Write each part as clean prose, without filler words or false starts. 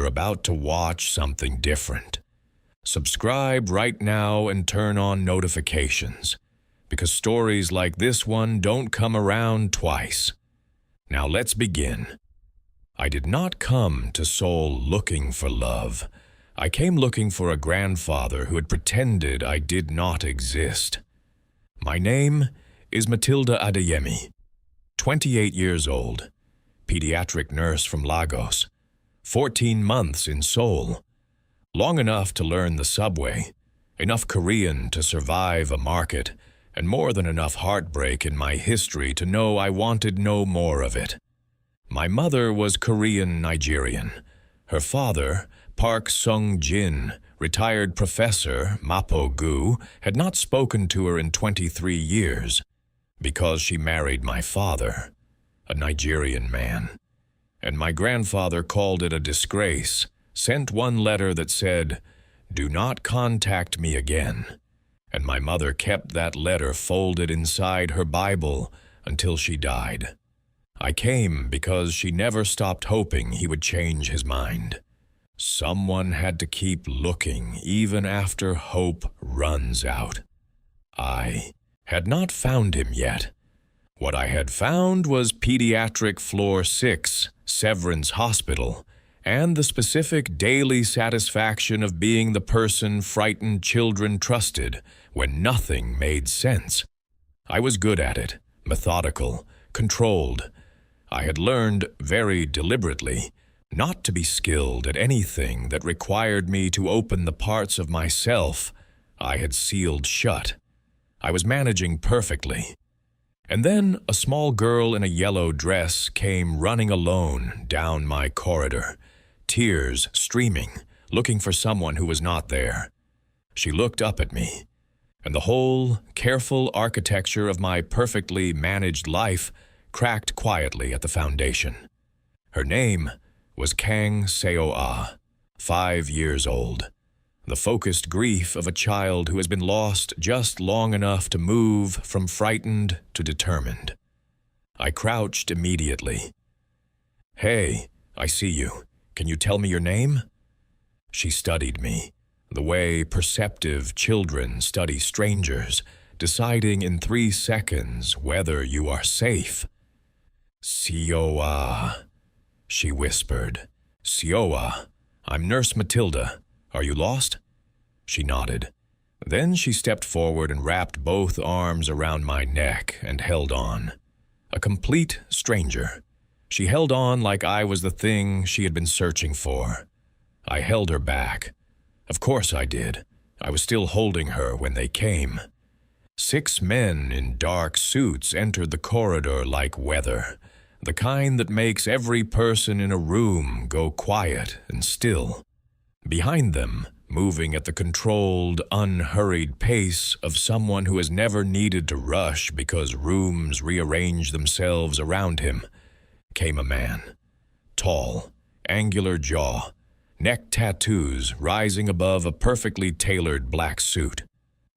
you're about to watch something different. Subscribe right now and turn on notifications, because stories like this one don't come around twice. Now let's begin. I did not come to Seoul looking for love. I came looking for a grandfather who had pretended I did not exist. My name is Matilda Adeyemi, 28 years old, pediatric nurse from Lagos, 14 months in Seoul, long enough to learn the subway, enough Korean to survive a market, and more than enough heartbreak in my history to know I wanted no more of it. My mother was Korean-Nigerian. Her father, Park Sung-jin, retired professor, Mapo Gu, had not spoken to her in 23 years because she married my father, a Nigerian man. And my grandfather called it a disgrace, sent one letter that said, "Do not contact me again." And my mother kept that letter folded inside her Bible until she died. I came because she never stopped hoping he would change his mind. Someone had to keep looking even after hope runs out. I had not found him yet. What I had found was pediatric floor 6, Severance Hospital, and the specific daily satisfaction of being the person frightened children trusted when nothing made sense. I was good at it, methodical, controlled. I had learned very deliberately not to be skilled at anything that required me to open the parts of myself I had sealed shut. I was managing perfectly. And then a small girl in a yellow dress came running alone down my corridor, tears streaming, looking for someone who was not there. She looked up at me, and the whole careful architecture of my perfectly managed life cracked quietly at the foundation. Her name was Kang Seo-ah, 5 years old, the focused grief of a child who has been lost just long enough to move from frightened to determined. I crouched immediately. "Hey, I see you. Can you tell me your name?" She studied me, the way perceptive children study strangers, deciding in 3 seconds whether you are safe. "Seo-ah," she whispered. "Seo-ah, I'm Nurse Matilda. Are you lost?" She nodded. Then she stepped forward and wrapped both arms around my neck and held on. A complete stranger. She held on like I was the thing she had been searching for. I held her back. Of course I did. I was still holding her when they came. 6 men in dark suits entered the corridor like weather, the kind that makes every person in a room go quiet and still. Behind them, moving at the controlled, unhurried pace of someone who has never needed to rush because rooms rearrange themselves around him, came a man. Tall, angular jaw, neck tattoos rising above a perfectly tailored black suit.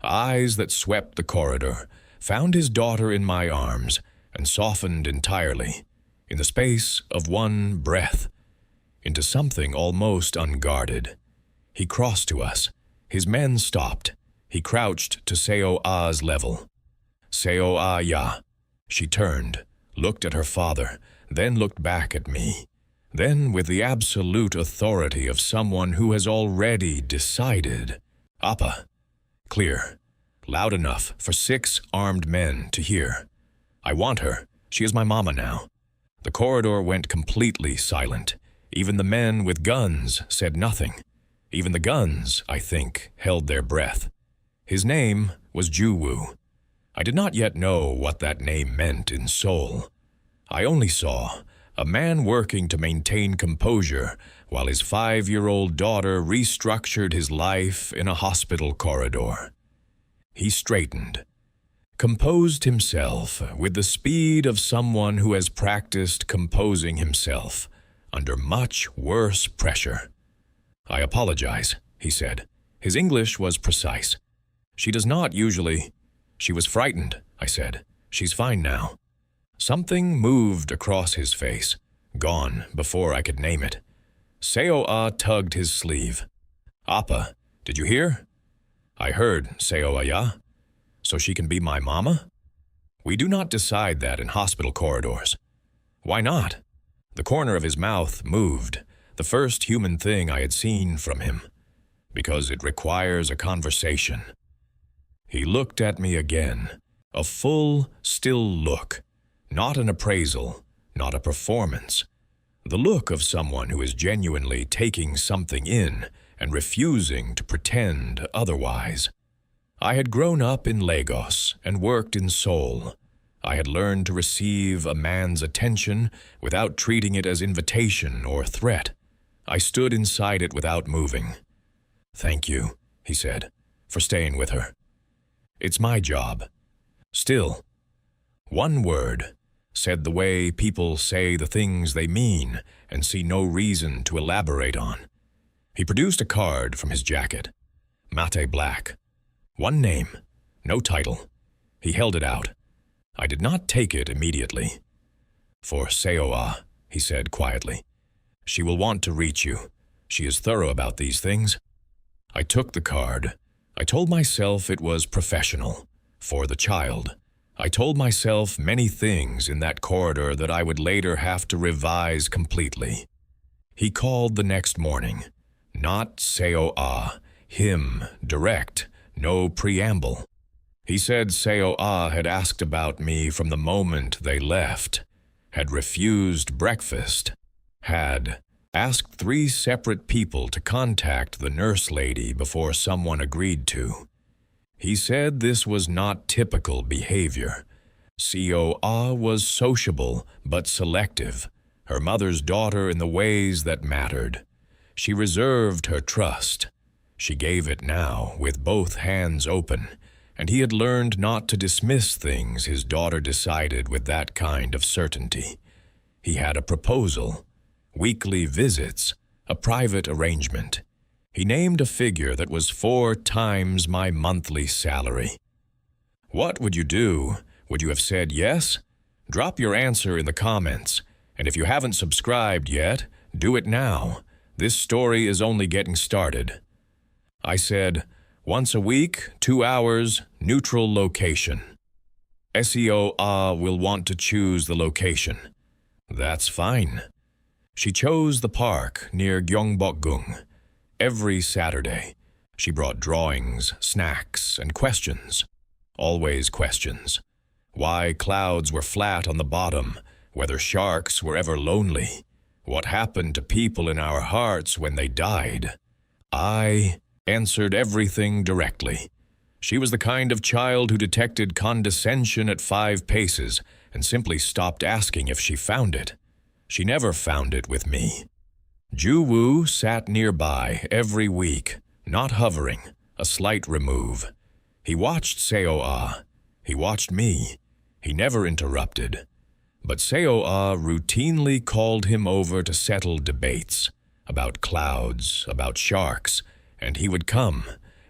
Eyes that swept the corridor, found his daughter in my arms, and softened entirely, in the space of one breath, into something almost unguarded. He crossed to us. His men stopped. He crouched to Seo-ah's level. "Seo-ah ya." She turned, looked at her father, then looked back at me. Then, with the absolute authority of someone who has already decided, "Appa." Clear. Loud enough for 6 armed men to hear. "I want her. She is my mama now." The corridor went completely silent. Even the men with guns said nothing. Even the guns, I think, held their breath. His name was Ju-woo. I did not yet know what that name meant in Seoul. I only saw a man working to maintain composure while his 5-year-old daughter restructured his life in a hospital corridor. He straightened, composed himself with the speed of someone who has practiced composing himself under much worse pressure. "I apologize," he said. His English was precise. "She does not usually—" "She was frightened," I said. "She's fine now." Something moved across his face, gone before I could name it. Seo-ah tugged his sleeve. "Appa, did you hear?" "I heard, Seo-ah-ya. So she can be my mama?" "We do not decide that in hospital corridors." "Why not?" The corner of his mouth moved, the first human thing I had seen from him. "Because it requires a conversation." He looked at me again, a full, still look, not an appraisal, not a performance. The look of someone who is genuinely taking something in and refusing to pretend otherwise. I had grown up in Lagos and worked in Seoul. I had learned to receive a man's attention without treating it as invitation or threat. I stood inside it without moving. "Thank you," he said, "for staying with her. It's my job." Still, one word, said the way people say the things they mean and see no reason to elaborate on. He produced a card from his jacket. Mate black. One name, no title. He held it out. I did not take it immediately. "For Seo-ah," he said quietly. "She will want to reach you. She is thorough about these things." I took the card. I told myself it was professional. For the child. I told myself many things in that corridor that I would later have to revise completely. He called the next morning. Not Seo-ah, him, direct, no preamble. He said Seo-ah had asked about me from the moment they left, had refused breakfast, had asked 3 separate people to contact the nurse lady before someone agreed to. He said this was not typical behavior. Seo-ah was sociable but selective, her mother's daughter in the ways that mattered. She reserved her trust. She gave it now, with both hands open, and he had learned not to dismiss things his daughter decided with that kind of certainty. He had a proposal, weekly visits, a private arrangement. He named a figure that was 4 times my monthly salary. What would you do? Would you have said yes? Drop your answer in the comments, and if you haven't subscribed yet, do it now. This story is only getting started. I said, once a week, 2 hours, neutral location. Seo-ah will want to choose the location. That's fine. She chose the park near Gyeongbokgung. Every Saturday, she brought drawings, snacks, and questions. Always questions. Why clouds were flat on the bottom, whether sharks were ever lonely, what happened to people in our hearts when they died. I answered everything directly. She was the kind of child who detected condescension at 5 paces and simply stopped asking if she found it. She never found it with me. Ju-woo sat nearby every week, not hovering, a slight remove. He watched Seo-ah. He watched me. He never interrupted. But Seo-ah routinely called him over to settle debates about clouds, about sharks, and he would come,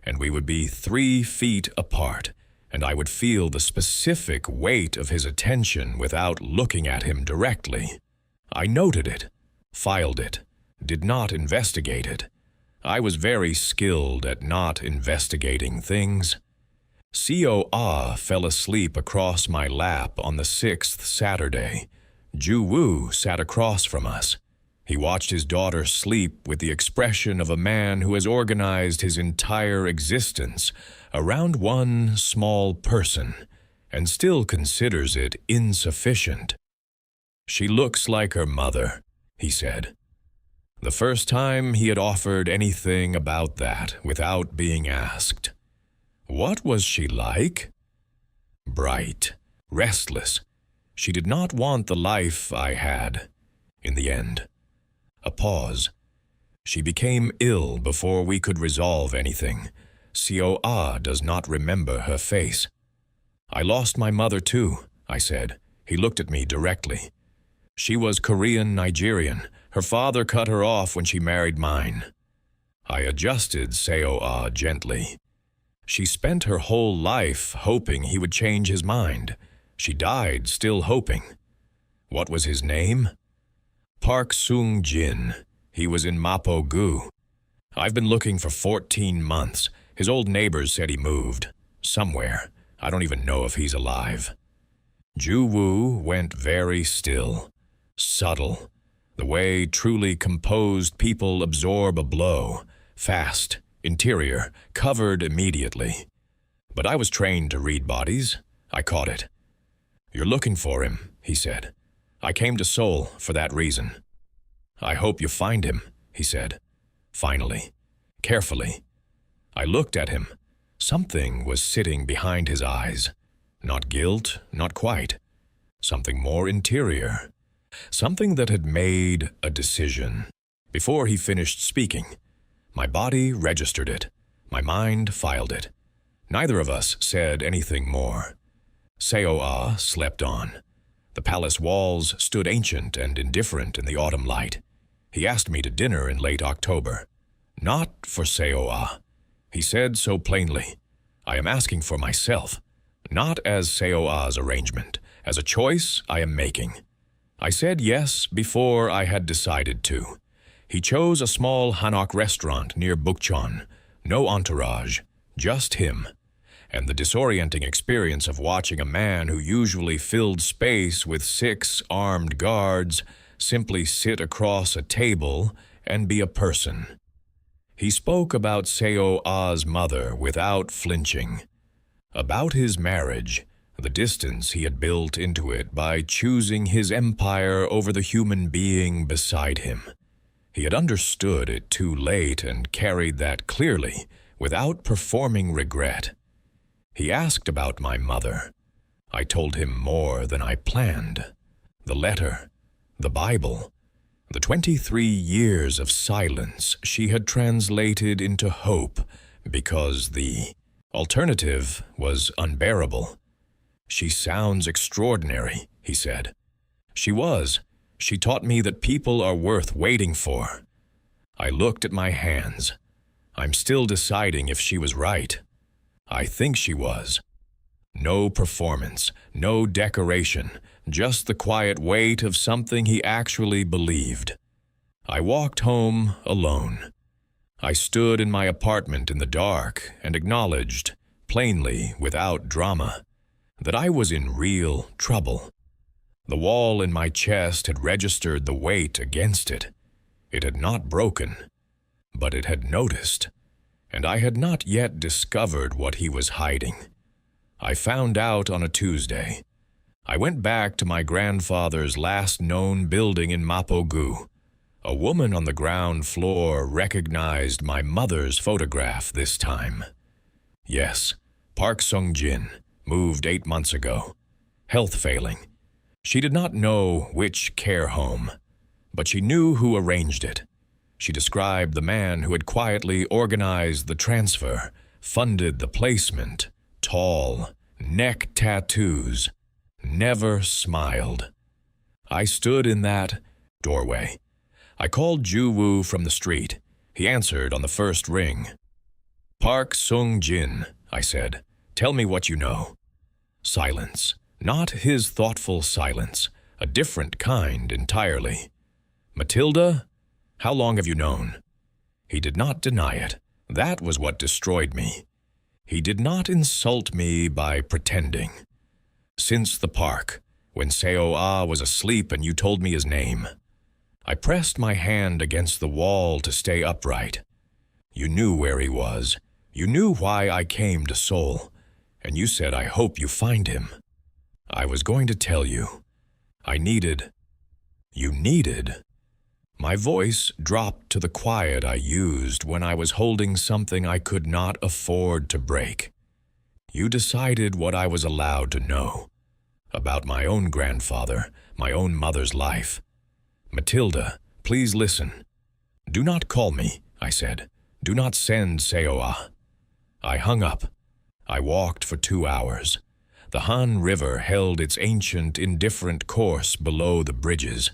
and we would be 3 feet apart, and I would feel the specific weight of his attention without looking at him directly. I noted it, filed it, did not investigate it. I was very skilled at not investigating things. Seo-ah fell asleep across my lap on the 6th Saturday. Ju-woo sat across from us. He watched his daughter sleep with the expression of a man who has organized his entire existence around one small person and still considers it insufficient. She looks like her mother, he said. The first time he had offered anything about that without being asked. What was she like? Bright, restless. She did not want the life I had. In the end. A pause. She became ill before we could resolve anything. Seo-ah does not remember her face. I lost my mother too, I said. He looked at me directly. She was Korean-Nigerian. Her father cut her off when she married mine. I adjusted Seo-ah gently. She spent her whole life hoping he would change his mind. She died still hoping. What was his name? Park Sung-jin, He was in Mapo-gu. I've been looking for 14 months. His old neighbors said he moved. Somewhere. I don't even know if he's alive. Ju-woo went very still, subtle, the way truly composed people absorb a blow, fast, interior, covered immediately. But I was trained to read bodies. I caught it. "You're looking for him," he said. "I came to Seoul for that reason." "I hope you find him," he said. Finally, carefully. I looked at him. Something was sitting behind his eyes. Not guilt, not quite. Something more interior. Something that had made a decision. Before he finished speaking, my body registered it. My mind filed it. Neither of us said anything more. Seo-ah slept on. The palace walls stood ancient and indifferent in the autumn light. He asked me to dinner in late October. Not for Seo-ah. He said so plainly. I am asking for myself, not as Seo-ah's arrangement, as a choice I am making. I said yes before I had decided to. He chose a small hanok restaurant near Bukchon. No entourage, just him. And the disorienting experience of watching a man who usually filled space with 6 armed guards simply sit across a table and be a person. He spoke about Seo-ah's mother without flinching, about his marriage, the distance he had built into it by choosing his empire over the human being beside him. He had understood it too late and carried that clearly, without performing regret. He asked about my mother. I told him more than I planned. The letter, the Bible, the 23 years of silence she had translated into hope because the alternative was unbearable. "She sounds extraordinary," he said. She was. She taught me that people are worth waiting for. I looked at my hands. I'm still deciding if she was right. I think she was. No performance, no decoration, just the quiet weight of something he actually believed. I walked home alone. I stood in my apartment in the dark and acknowledged, plainly, without drama, that I was in real trouble. The wall in my chest had registered the weight against it. It had not broken, but it had noticed, and I had not yet discovered what he was hiding. I found out on a Tuesday. I went back to my grandfather's last known building in Mapo-gu. A woman on the ground floor recognized my mother's photograph this time. Yes, Park Sung-jin, moved 8 months ago. Health failing. She did not know which care home, but she knew who arranged it. She described the man who had quietly organized the transfer, funded the placement, tall, neck tattoos, never smiled. I stood in that doorway. I called Ju-woo from the street. He answered on the first ring. "Park Sung-jin," I said. "Tell me what you know." Silence. Not his thoughtful silence, a different kind entirely. "Matilda? How long have you known?" He did not deny it. That was what destroyed me. He did not insult me by pretending. "Since the park, when Seo-ah was asleep and you told me his name." I pressed my hand against the wall to stay upright. "You knew where he was. You knew why I came to Seoul. And you said, 'I hope you find him.' I was going to tell you. I needed." "You needed?" My voice dropped to the quiet I used when I was holding something I could not afford to break. "You decided what I was allowed to know. About my own grandfather, my own mother's life. Matilda, please listen. Do not call me," I said. "Do not send Seo-ah." I hung up. I walked for 2 hours. The Han River held its ancient, indifferent course below the bridges.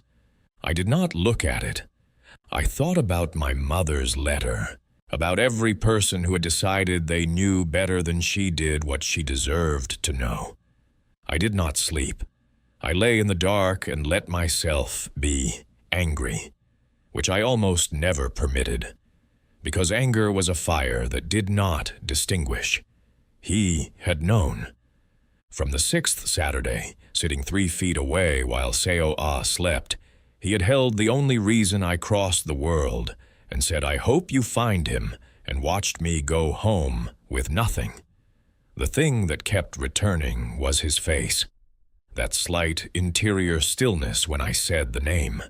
I did not look at it. I thought about my mother's letter, about every person who had decided they knew better than she did what she deserved to know. I did not sleep. I lay in the dark and let myself be angry. which I almost never permitted, because anger was a fire that did not distinguish. He had known. From the 6th Saturday, sitting 3 feet away while Seo-ah slept, he had held the only reason I crossed the world and said, "I hope you find him," and watched me go home with nothing. The thing that kept returning was his face, that slight interior stillness when I said the name.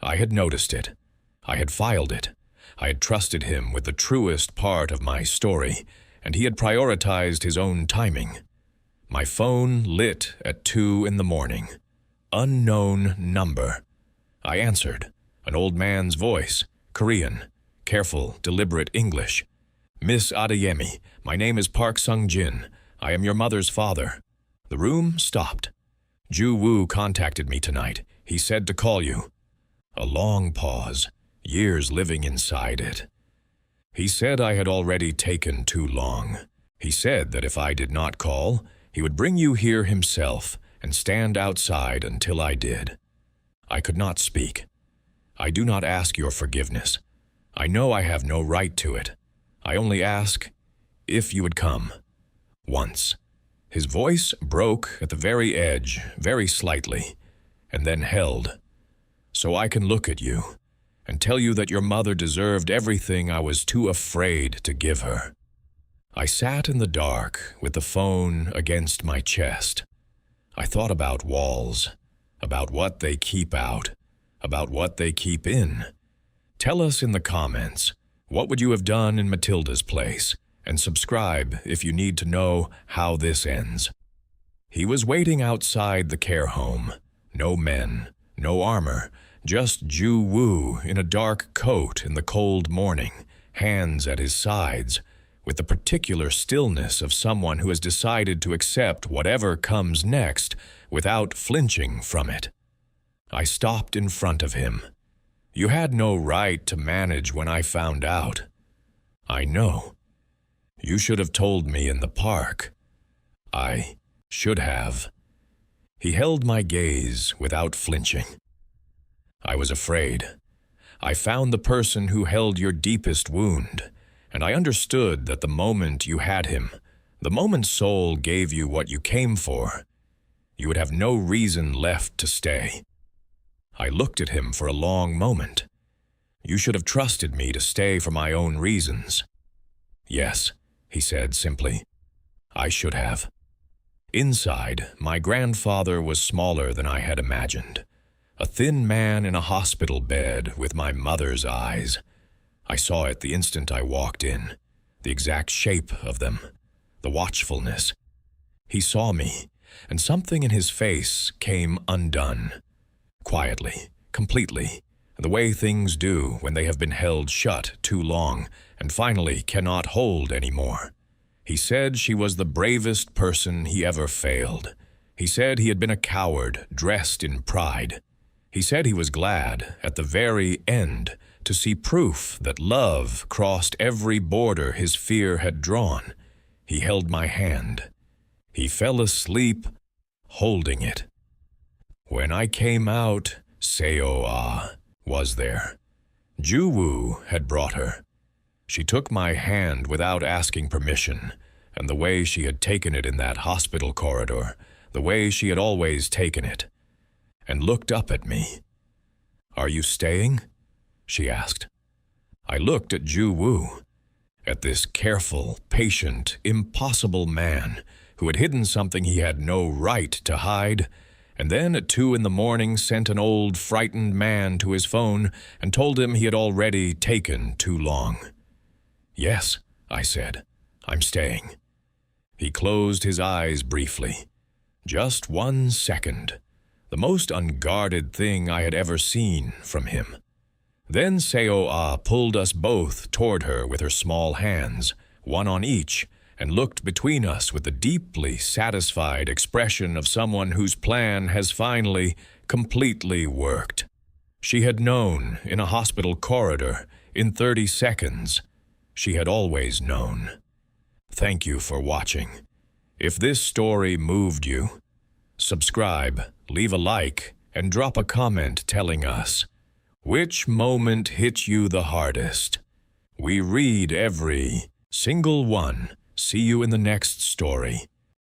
I had noticed it. I had filed it. I had trusted him with the truest part of my story, and he had prioritized his own timing. My phone lit at 2 in the morning. Unknown number. I answered. An old man's voice, Korean, careful, deliberate English. "Miss Adeyemi, my name is Park Sung-jin. I am your mother's father." The room stopped. "Ju-woo contacted me tonight. He said to call you." A long pause, years living inside it. He said I had already taken too long. He said that if I did not call, he would bring you here himself and stand outside until I did. I could not speak. "I do not ask your forgiveness. I know I have no right to it. I only ask if you would come. Once." His voice broke at the very edge, very slightly, and then held. "So I can look at you and tell you that your mother deserved everything I was too afraid to give her." I sat in the dark with the phone against my chest. I thought about walls, about what they keep out, about what they keep in. Tell us in the comments, what would you have done in Matilda's place? And subscribe if you need to know how this ends. He was waiting outside the care home. No men, no armor, just Ju-woo in a dark coat in the cold morning, hands at his sides, with the particular stillness of someone who has decided to accept whatever comes next without flinching from it. I stopped in front of him. "You had no right to manage when I found out." "I know. You should have told me in the park." "I should have." He held my gaze without flinching. "I was afraid. I found the person who held your deepest wound, and I understood that the moment you had him, the moment Seoul gave you what you came for, you would have no reason left to stay." I looked at him for a long moment. "You should have trusted me to stay for my own reasons." "Yes," he said simply. "I should have." Inside, my grandfather was smaller than I had imagined. A thin man in a hospital bed with my mother's eyes. I saw it the instant I walked in, the exact shape of them, the watchfulness. He saw me, and something in his face came undone. Quietly, completely, the way things do when they have been held shut too long and finally cannot hold anymore. He said she was the bravest person he ever failed. He said he had been a coward dressed in pride. He said he was glad, at the very end, to see proof that love crossed every border his fear had drawn. He held my hand. He fell asleep, holding it. When I came out, Seo-ah was there. Ju-woo had brought her. She took my hand without asking permission, and the way she had taken it in that hospital corridor, the way she had always taken it, and looked up at me. "Are you staying?" she asked. I looked at Ju-woo, at this careful, patient, impossible man who had hidden something he had no right to hide, and then at 2 in the morning sent an old, frightened man to his phone and told him he had already taken too long. "Yes," I said, "I'm staying." He closed his eyes briefly. Just 1 second. The most unguarded thing I had ever seen from him. Then Seo-ah pulled us both toward her with her small hands, one on each, and looked between us with the deeply satisfied expression of someone whose plan has finally, completely worked. She had known in a hospital corridor, in 30 seconds. She had always known. Thank you for watching. If this story moved you, subscribe, leave a like, and drop a comment telling us Which moment hit you the hardest? We read every single one. See you in the next story.